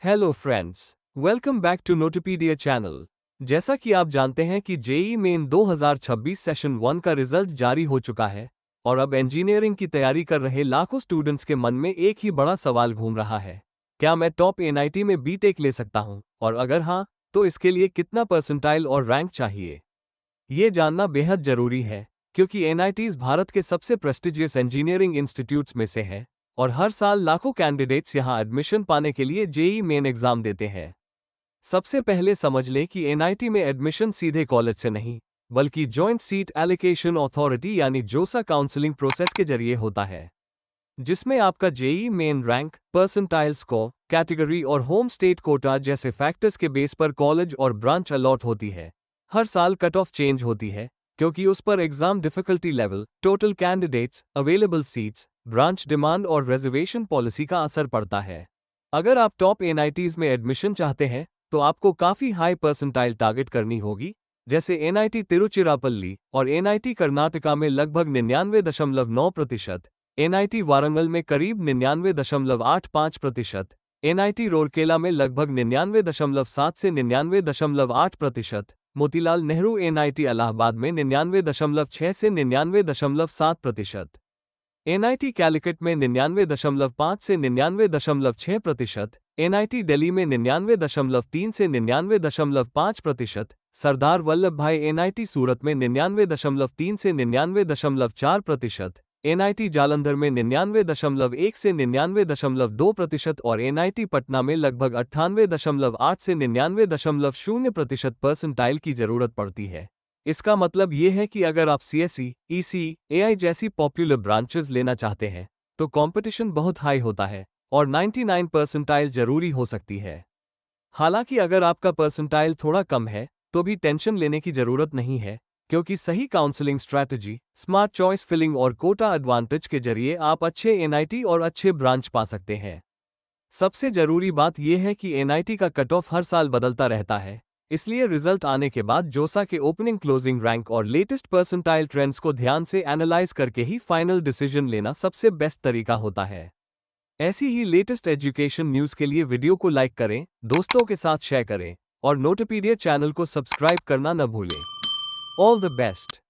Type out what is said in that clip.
Hello friends, welcome back to Notepedia channel. जैसा कि आप जानते हैं कि जेईई मेन 2026 सेशन 1 का रिजल्ट जारी हो चुका है और अब इंजीनियरिंग की तैयारी कर रहे लाखों स्टूडेंट्स के मन में एक ही बड़ा सवाल घूम रहा है। क्या मैं टॉप एनआईटी में बीटेक ले सकता हूं, और अगर हाँ, तो इसके लिए कितना परसेंटाइल और रैंक चाहिए? ये जानना बेहद जरूरी है, क्योंकि एनआईटीज भारत के सबसे प्रेस्टिजियस इंजीनियरिंग इंस्टीट्यूट्स में से है और हर साल लाखों कैंडिडेट्स यहां एडमिशन पाने के लिए जेईई मेन एग्जाम देते हैं। सबसे पहले समझ लें कि एनआईटी में एडमिशन सीधे कॉलेज से नहीं, बल्कि जॉइंट सीट एलोकेशन अथॉरिटी यानी जोसा काउंसलिंग प्रोसेस के जरिए होता है, जिसमें आपका JEE main rank, percentile score, category और होम स्टेट कोटा जैसे फैक्टर्स के बेस पर कॉलेज और ब्रांच अलॉट होती है। हर साल कट ऑफ चेंज होती है, क्योंकि उस पर exam difficulty level, total candidates, available seats, branch demand और रिजर्वेशन पॉलिसी का असर पड़ता है। अगर आप टॉप एनआईटीज में एडमिशन चाहते हैं, तो आपको काफी हाई परसेंटाइल टारगेट करनी होगी, जैसे एनआईटी तिरुचिरापल्ली और एनआईटी कर्नाटका में लगभग 99.9%, एनआईटी वारंगल में करीब 99.85%, एनआईटी रोरकेला में लगभग 99.7 से 99.8%, मोतीलाल नेहरू एनआईटी इलाहाबाद में 99.6 से 99.7%, एनआईटी कैलिकट में 99.5 से 99.6%, एनआईटी दिल्ली में 99.3 से 99.5%, सरदार वल्लभ भाई एनआईटी सूरत में 99.3 से 99.4%, एनआईटी जालंधर में 99.1 से 99.2% और एनआईटी पटना में लगभग 98.8 से 99.0% परसेंटाइल की जरूरत पड़ती है। इसका मतलब ये है कि अगर आप सीएसई, ईसी, एआई जैसी पॉपुलर ब्रांचेस लेना चाहते हैं, तो कंपटीशन बहुत हाई होता है और 99 परसेंटाइल जरूरी हो सकती है। हालांकि अगर आपका परसेंटाइल थोड़ा कम है, तो भी टेंशन लेने की जरूरत नहीं है, क्योंकि सही counselling strategy, smart choice filling और कोटा एडवांटेज के जरिए आप अच्छे एनआईटी और अच्छे ब्रांच पा सकते हैं। सबसे जरूरी बात यह है कि एनआईटी का कट ऑफ हर साल बदलता रहता है, इसलिए रिजल्ट आने के बाद जोसा के ओपनिंग क्लोजिंग रैंक और लेटेस्ट परसेंटाइल ट्रेंड्स को ध्यान से एनालाइज करके ही फाइनल डिसीजन लेना सबसे बेस्ट तरीका होता है। ऐसी ही लेटेस्ट एजुकेशन न्यूज़ के लिए वीडियो को लाइक करें, दोस्तों के साथ शेयर करें और नोटपीडिया चैनल को सब्सक्राइब करना न भूलें। All the best.